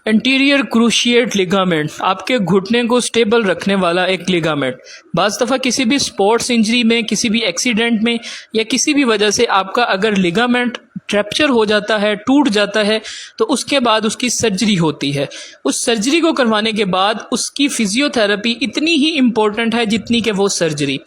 Anterior cruciate ligament आपके घुटने को स्टेबल रखने वाला एक लिगामेंट। बाज़ दफ़ा किसी भी स्पोर्ट्स इंजरी में, किसी भी एक्सीडेंट में या किसी भी वजह से आपका अगर लिगामेंट फ्रैक्चर हो जाता है, टूट जाता है, तो उसके बाद उसकी सर्जरी होती है। उस सर्जरी को करवाने के बाद उसकी फिजियोथेरेपी इतनी ही इम्पोर्टेंट है जितनी कि वो सर्जरी।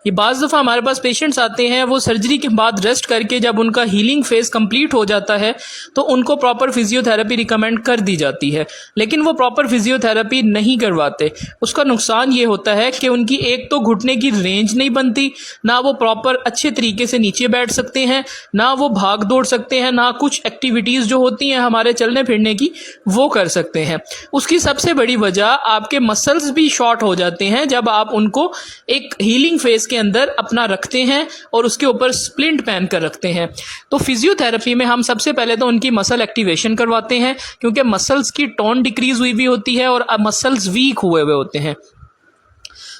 ये बाज़ दफ़ा हमारे पास पेशेंट्स आते हैं, वो सर्जरी के बाद रेस्ट करके जब उनका हीलिंग फेज़ कंप्लीट हो जाता है तो उनको प्रॉपर फिजियोथेरेपी रिकमेंड कर दी जाती है, लेकिन वो प्रॉपर फिजियोथेरेपी नहीं करवाते। उसका नुकसान ये होता है कि उनकी एक तो घुटने की रेंज नहीं बनती, ना वो प्रॉपर अच्छे तरीके से नीचे बैठ सकते हैं, ना वो भाग दौड़ सकते हैं, ना कुछ एक्टिविटीज़ जो होती हैं हमारे चलने फिरने की वो कर सकते हैं। उसकी सबसे बड़ी वजह आपके मसल्स भी शॉर्ट हो जाते हैं जब आप उनको एक हीलिंग फेज़ के अंदर अपना रखते हैं और उसके ऊपर स्प्लिंट पहन कर रखते हैं। तो फिजियोथेरेपी में हम सबसे पहले तो उनकी मसल एक्टिवेशन करवाते हैं, क्योंकि मसल्स की टोन डिक्रीज हुई भी होती है और मसल्स वीक हुए हुए होते हैं।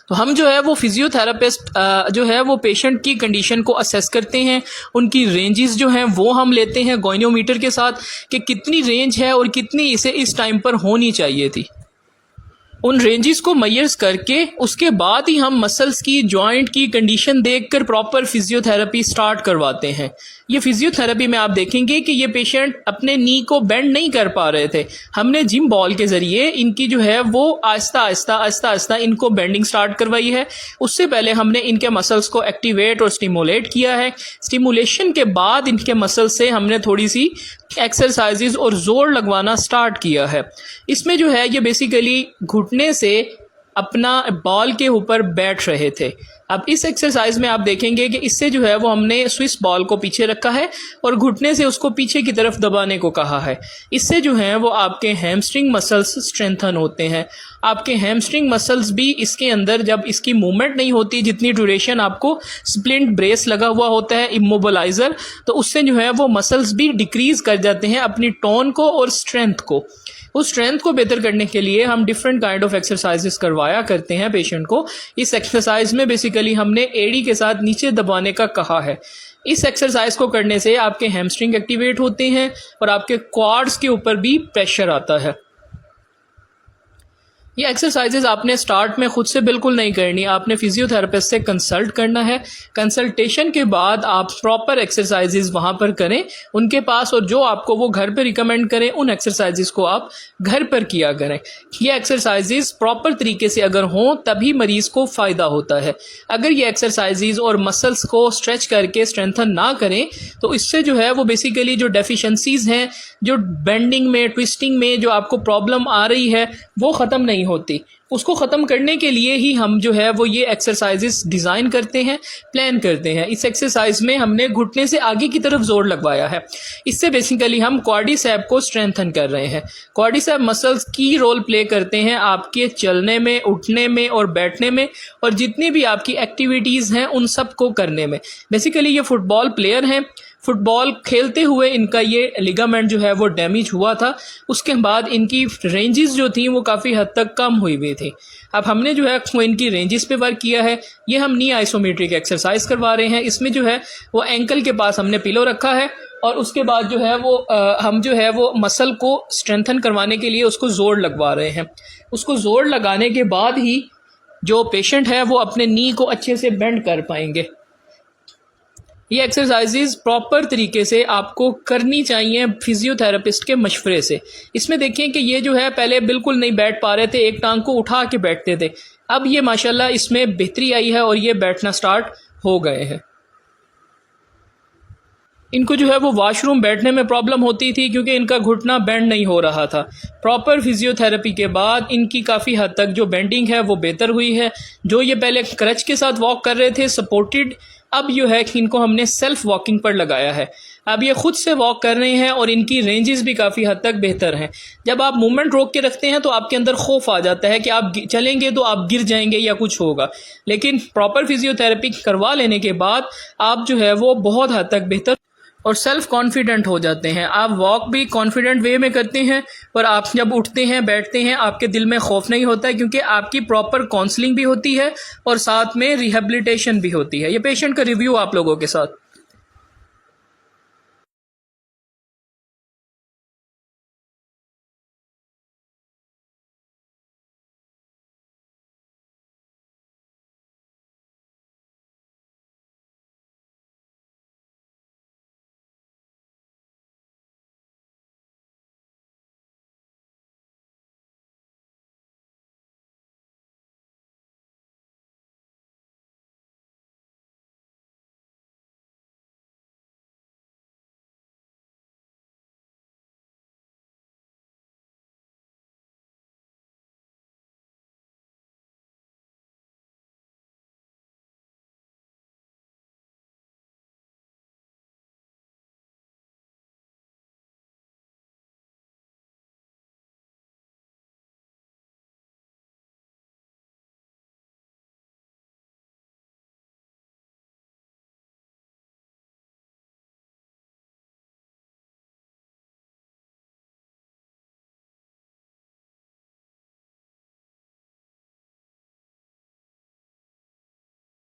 तो हम जो है वो फिजियोथेरापिस्ट जो है वो पेशेंट की कंडीशन को असेस करते हैं, उनकी रेंजेस जो हैं वो हम लेते हैं गोइनोमीटर के साथ कि कितनी रेंज है और कितनी इसे इस टाइम पर होनी चाहिए थी। उन रेंजेस को मेजर्स करके उसके बाद ही हम मसल्स की, जॉइंट की कंडीशन देखकर प्रॉपर फिजियोथेरेपी स्टार्ट करवाते हैं। ये फिजियोथेरेपी में आप देखेंगे कि ये पेशेंट अपने नी को बेंड नहीं कर पा रहे थे, हमने जिम बॉल के ज़रिए इनकी जो है वो आहिस्ता आहिस्ता इनको बेंडिंग स्टार्ट करवाई है। उससे पहले हमने इनके मसल्स को एक्टिवेट और स्टिमुलेट किया है। स्टिमुलेशन के बाद इनके मसल से हमने थोड़ी सी एक्सरसाइजेज और जोर लगवाना स्टार्ट किया है। इसमें जो है ये बेसिकली घुटने से अपना बॉल के ऊपर बैठ रहे थे। अब इस एक्सरसाइज में आप देखेंगे कि इससे जो है वो हमने स्विस बॉल को पीछे रखा है और घुटने से उसको पीछे की तरफ दबाने को कहा है। इससे जो है वो आपके हैमस्ट्रिंग मसल्स स्ट्रेंथन होते हैं। आपके हैमस्ट्रिंग मसल्स भी इसके अंदर जब इसकी मूवमेंट नहीं होती, जितनी ड्यूरेशन आपको स्प्लिंट ब्रेस लगा हुआ होता है, इमोबलाइजर, तो उससे जो है वो मसल्स भी डिक्रीज कर जाते हैं अपनी टोन को और स्ट्रेंथ को। उस स्ट्रेंथ को बेहतर करने के लिए हम डिफरेंट काइंड ऑफ एक्सरसाइजेस करवाया करते हैं पेशेंट को। इस एक्सरसाइज में बेसिकली हमने एडी के साथ नीचे दबाने का कहा है। इस एक्सरसाइज को करने से आपके हैमस्ट्रिंग एक्टिवेट होते हैं और आपके क्वाड्स के ऊपर भी प्रेशर आता है। ये एक्सरसाइजेज आपने स्टार्ट में खुद से बिल्कुल नहीं करनी, आपने फिजियोथेरेपिस्ट से कंसल्ट करना है। कंसल्टेशन के बाद आप प्रॉपर एक्सरसाइजेज वहाँ पर करें उनके पास, और जो आपको वो घर पे रिकमेंड करें उन एक्सरसाइजेज को आप घर पर किया करें। ये एक्सरसाइजेज प्रॉपर तरीके से अगर हों तभी मरीज़ को फ़ायदा होता है। अगर ये एक्सरसाइजेज और मसल्स को स्ट्रेच करके स्ट्रेंथन ना करें तो इससे जो है वो बेसिकली जो डेफिशिएंसीज हैं, जो बेंडिंग में, ट्विस्टिंग में जो आपको प्रॉब्लम आ रही है वो ख़त्म नहीं होती। उसको ख़त्म करने के लिए ही हम जो है वो ये एक्सरसाइजेस डिज़ाइन करते हैं, प्लान करते हैं। इस एक्सरसाइज में हमने घुटने से आगे की तरफ जोर लगवाया है। इससे बेसिकली हम क्वाड्रिसेप को स्ट्रेंथन कर रहे हैं। क्वाड्रिसेप मसल्स की रोल प्ले करते हैं आपके चलने में, उठने में और बैठने में, और जितनी भी आपकी एक्टिविटीज़ हैं उन सब को करने में। बेसिकली ये फुटबॉल प्लेयर हैं, फुटबॉल खेलते हुए इनका ये लिगामेंट जो है वो डैमेज हुआ था। उसके बाद इनकी रेंजेस जो थी वो काफ़ी हद तक कम हुई हुई थी। अब हमने जो है वो इनकी रेंजेस पे वर्क किया है। ये हम नी आइसोमेट्रिक एक्सरसाइज करवा रहे हैं। इसमें जो है वो एंकल के पास हमने पिलो रखा है और उसके बाद जो है वो हम जो है वो मसल को स्ट्रेंथन करवाने के लिए उसको जोर लगवा रहे हैं। उसको जोर लगाने के बाद ही जो पेशेंट है वो अपने नी को अच्छे से बेंड कर पाएंगे। ये एक्सरसाइजेज प्रॉपर तरीके से आपको करनी चाहिए फिजियोथेरेपिस्ट के मशवरे से। इसमें देखिए कि ये जो है पहले बिल्कुल नहीं बैठ पा रहे थे, एक टांग को उठा के बैठते थे। अब ये माशाल्लाह इसमें बेहतरी आई है और ये बैठना स्टार्ट हो गए हैं। इनको जो है वो वॉशरूम बैठने में प्रॉब्लम होती थी क्योंकि इनका घुटना बेंड नहीं हो रहा था। प्रॉपर फिजियोथेरेपी के बाद इनकी काफ़ी हद तक जो बेंडिंग है वो बेहतर हुई है। जो ये पहले क्रच के साथ वॉक कर रहे थे सपोर्टेड, अब जो है कि इनको हमने सेल्फ वॉकिंग पर लगाया है। अब ये खुद से वॉक कर रहे हैं और इनकी रेंजेस भी काफ़ी हद तक बेहतर हैं। जब आप मूवमेंट रोक के रखते हैं तो आपके अंदर खौफ आ जाता है कि आप चलेंगे तो आप गिर जाएंगे या कुछ होगा, लेकिन प्रॉपर फिजियोथेरेपी करवा लेने के बाद आप जो है वो बहुत हद तक बेहतर और सेल्फ कॉन्फिडेंट हो जाते हैं। आप वॉक भी कॉन्फिडेंट वे में करते हैं और आप जब उठते हैं, बैठते हैं, आपके दिल में खौफ नहीं होता है, क्योंकि आपकी प्रॉपर काउंसलिंग भी होती है और साथ में रिहेबिलिटेशन भी होती है। ये पेशेंट का रिव्यू आप लोगों के साथ।